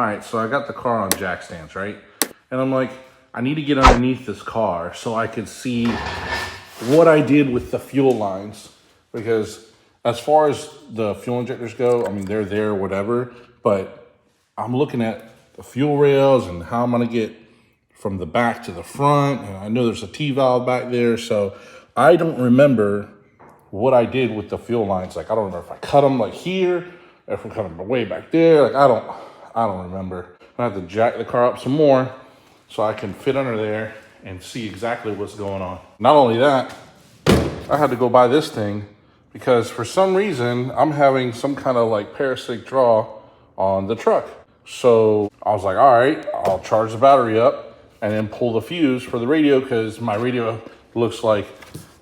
all right, so I got the car on jack stands, right? And I'm like, I need to get underneath this car so I could see what I did with the fuel lines. Because as far as the fuel injectors go, I mean, they're there, whatever. But I'm looking at the fuel rails and how I'm gonna get from the back to the front. And I know there's a T-valve back there. So I don't remember what I did with the fuel lines. Like, I don't remember if I cut them like here, or if I cut them way back there. Like, I don't remember. I have to jack the car up some more so I can fit under there and see exactly what's going on. Not only that, I had to go buy this thing because for some reason, I'm having some kind of like parasitic draw on the truck. So I was like, all right, I'll charge the battery up and then pull the fuse for the radio because my radio looks like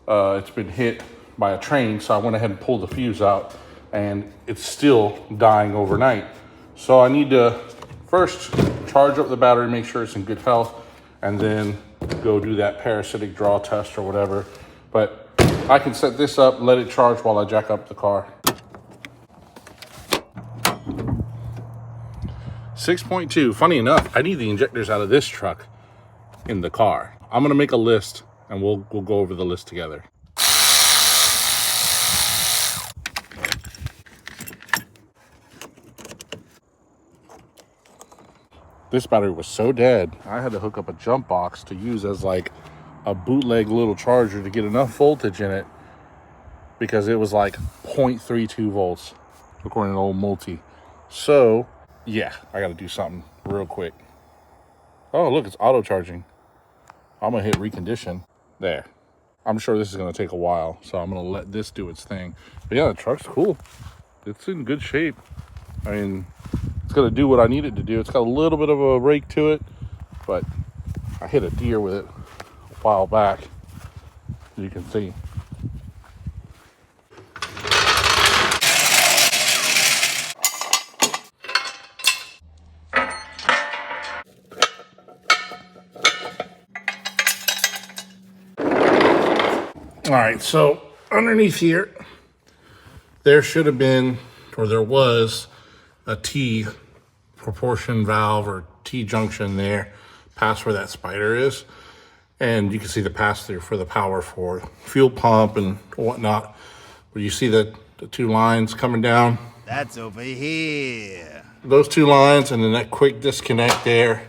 it's been hit by a train. So I went ahead and pulled the fuse out and it's still dying overnight. So I need to first charge up the battery, make sure it's in good health, and then go do that parasitic draw test or whatever. But I can set this up, let it charge while I jack up the car. 6.2, funny enough, I need the injectors out of this truck in the car. I'm gonna make a list and we'll go over the list together. This battery was so dead, I had to hook up a jump box to use as like a bootleg little charger to get enough voltage in it because it was like 0.32 volts according to old multi. So yeah, I gotta do something real quick. Oh, look, it's auto charging. I'm gonna hit recondition. There. I'm sure this is gonna take a while, so I'm gonna let this do its thing. But yeah, the truck's cool. It's in good shape. I mean, it's gonna do what I need it to do. It's got a little bit of a rake to it, but I hit a deer with it a while back, as you can see. All right, so underneath here, there should have been, or there was, a T proportion valve or T junction there, past where that spider is. And you can see the pass through for the power for fuel pump and whatnot. But you see the two lines coming down? That's over here. Those two lines and then that quick disconnect there,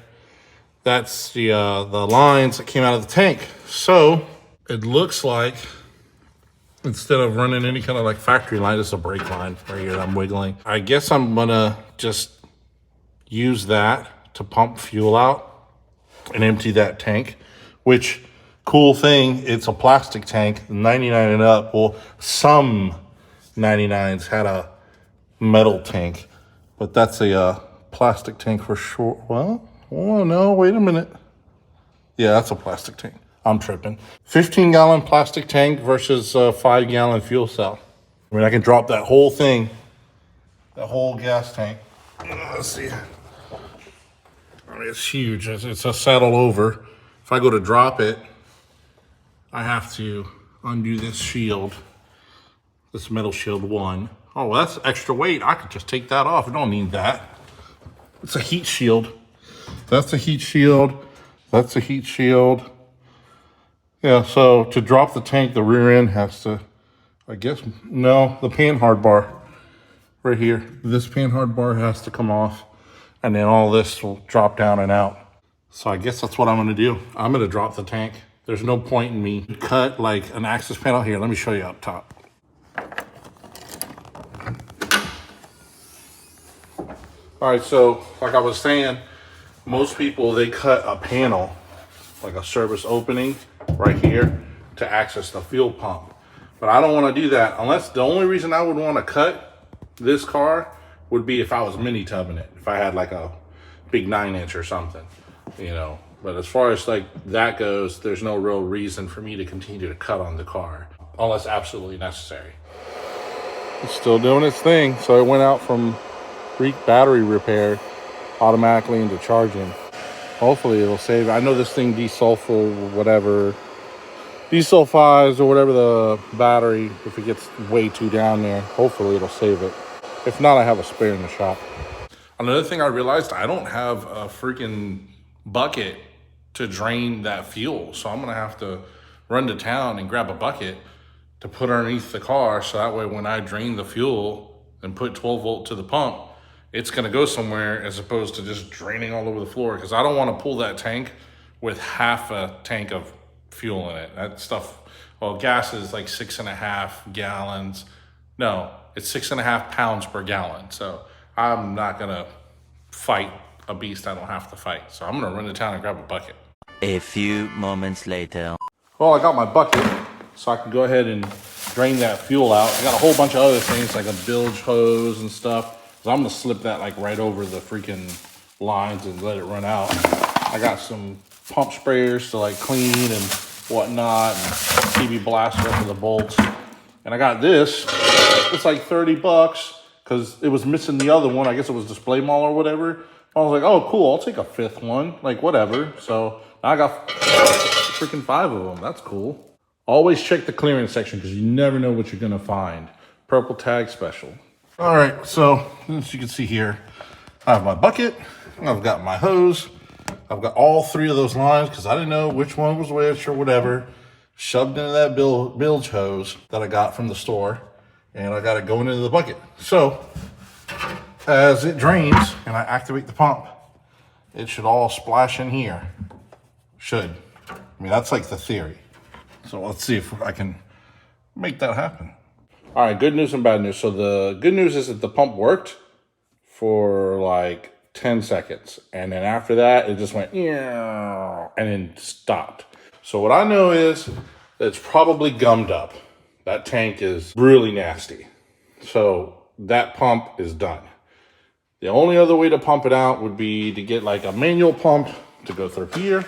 that's the lines that came out of the tank. So it looks like instead of running any kind of like factory line, it's a brake line right here that I'm wiggling. I guess I'm gonna just use that to pump fuel out and empty that tank, which, cool thing, it's a plastic tank, 99 and up. Well, some 99s had a metal tank, but that's a plastic tank for sure. Well, oh no, wait a minute. Yeah, that's a plastic tank. I'm tripping. 15-gallon plastic tank versus a 5-gallon fuel cell. I mean, I can drop that whole thing, that whole gas tank. Let's see. I mean, it's huge. It's a saddle over. If I go to drop it, I have to undo this shield, this metal shield one. Oh, well, that's extra weight. I could just take that off. I don't need that. It's a heat shield. That's a heat shield. That's a heat shield. Yeah, so to drop the tank, the rear end has to, I guess, no, the pan hard bar right here. This pan hard bar has to come off, and then all this will drop down and out. So I guess that's what I'm gonna do. I'm gonna drop the tank. There's no point in me cut like an access panel here. Let me show you up top. All right, so like I was saying, most people, they cut a panel, like a service opening right here to access the fuel pump. But I don't want to do that unless the only reason I would want to cut this car would be if I was mini tubbing it, if I had like a big 9-inch or something, you know. But as far as like that goes, there's no real reason for me to continue to cut on the car unless absolutely necessary. It's still doing its thing. So it went out from battery repair automatically into charging. Hopefully it'll save. I know this thing desulfides or whatever the battery, if it gets way too down there. Hopefully it'll save it. If not, I have a spare in the shop. Another thing I realized, I don't have a freaking bucket to drain that fuel. So I'm gonna have to run to town and grab a bucket to put underneath the car. So that way when I drain the fuel and put 12 volt to the pump, it's gonna go somewhere as opposed to just draining all over the floor. Cause I don't wanna pull that tank with half a tank of fuel in it. That stuff, well, gas is like 6.5 gallons. No, it's 6.5 pounds per gallon. So I'm not gonna fight a beast I don't have to fight. So I'm gonna run to town and grab a bucket. A few moments later. Well, I got my bucket, so I can go ahead and drain that fuel out. I got a whole bunch of other things like a bilge hose and stuff. So I'm gonna slip that like right over the freaking lines and let it run out. I got some pump sprayers to like clean and whatnot, and PB blaster for the bolts. And I got this. It's like $30 because it was missing the other one. I guess it was display mall or whatever. I was like, oh, cool. I'll take a fifth one, like whatever. So I got freaking 5 of them. That's cool. Always check the clearance section because you never know what you're gonna find. Purple tag special. All right, so as you can see here, I have my bucket. I've got my hose. I've got all 3 of those lines because I didn't know which one was which or whatever. Shoved into that bilge hose that I got from the store, and I got it going into the bucket. So as it drains and I activate the pump, it should all splash in here. Should. I mean, that's like the theory. So let's see if I can make that happen. All right, good news and bad news. So the good news is that the pump worked for like 10 seconds. And then after that, it just went, yeah, and then stopped. So what I know is that it's probably gummed up. That tank is really nasty. So that pump is done. The only other way to pump it out would be to get like a manual pump to go through here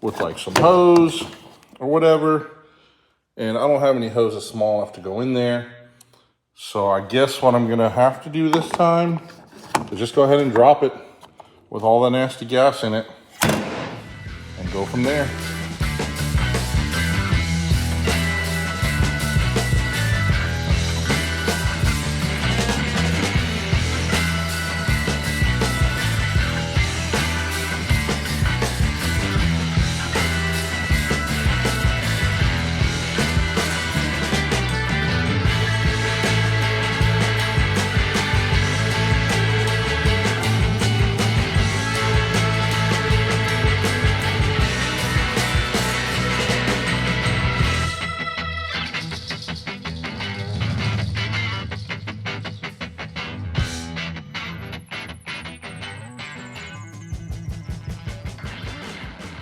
with like some hose or whatever. And I don't have any hoses small enough to go in there. So I guess what I'm gonna have to do this time is just go ahead and drop it with all the nasty gas in it and go from there.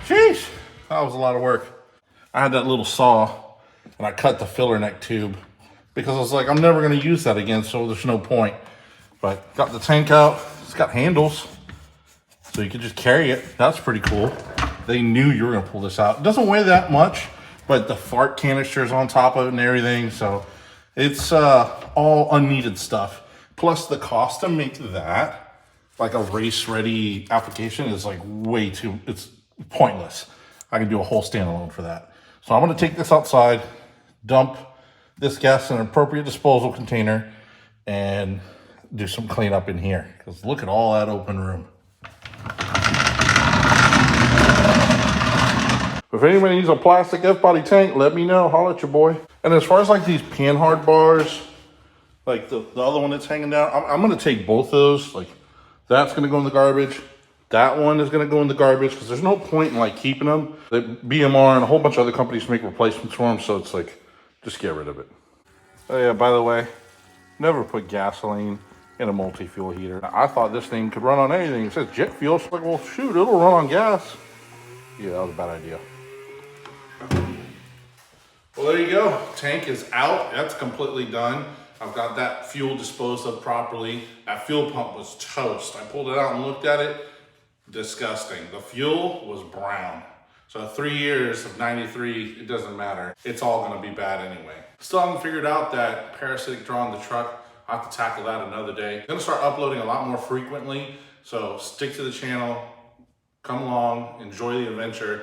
Sheesh, that was a lot of work. I had that little saw and I cut the filler neck tube because I was like, I'm never gonna use that again, so there's no point. But got the tank out, it's got handles, so you can just carry it. That's pretty cool. They knew you were gonna pull this out. It doesn't weigh that much, but the fart canister's on top of it and everything, so it's all unneeded stuff. Plus the cost to make that, like a race-ready application, is like way too, it's pointless. I can do a whole standalone for that. So I'm gonna take this outside, dump this gas in an appropriate disposal container, and do some cleanup in here. Because look at all that open room. If anybody needs a plastic F-body tank, let me know. Holler at your boy. And as far as like these panhard bars, like the other one that's hanging down, I'm gonna take both of those. Like that's gonna go in the garbage. That one is gonna go in the garbage because there's no point in like keeping them. The BMR and a whole bunch of other companies make replacements for them, so it's like, just get rid of it. Oh yeah, by the way, never put gasoline in a multi-fuel heater. I thought this thing could run on anything. It says jet fuel. It's like, well, shoot, it'll run on gas. Yeah, that was a bad idea. Well, there you go. Tank is out. That's completely done. I've got that fuel disposed of properly. That fuel pump was toast. I pulled it out and looked at it. Disgusting. The fuel was brown. So 3 years of 93, it doesn't matter. It's all gonna be bad anyway. Still haven't figured out that parasitic draw in the truck. I'll have to tackle that another day. I'm gonna start uploading a lot more frequently. So stick to the channel, come along, enjoy the adventure.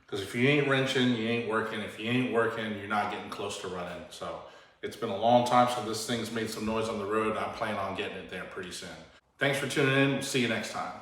Because if you ain't wrenching, you ain't working. If you ain't working, you're not getting close to running. So it's been a long time since this thing's made some noise on the road. I plan on getting it there pretty soon. Thanks for tuning in. We'll see you next time.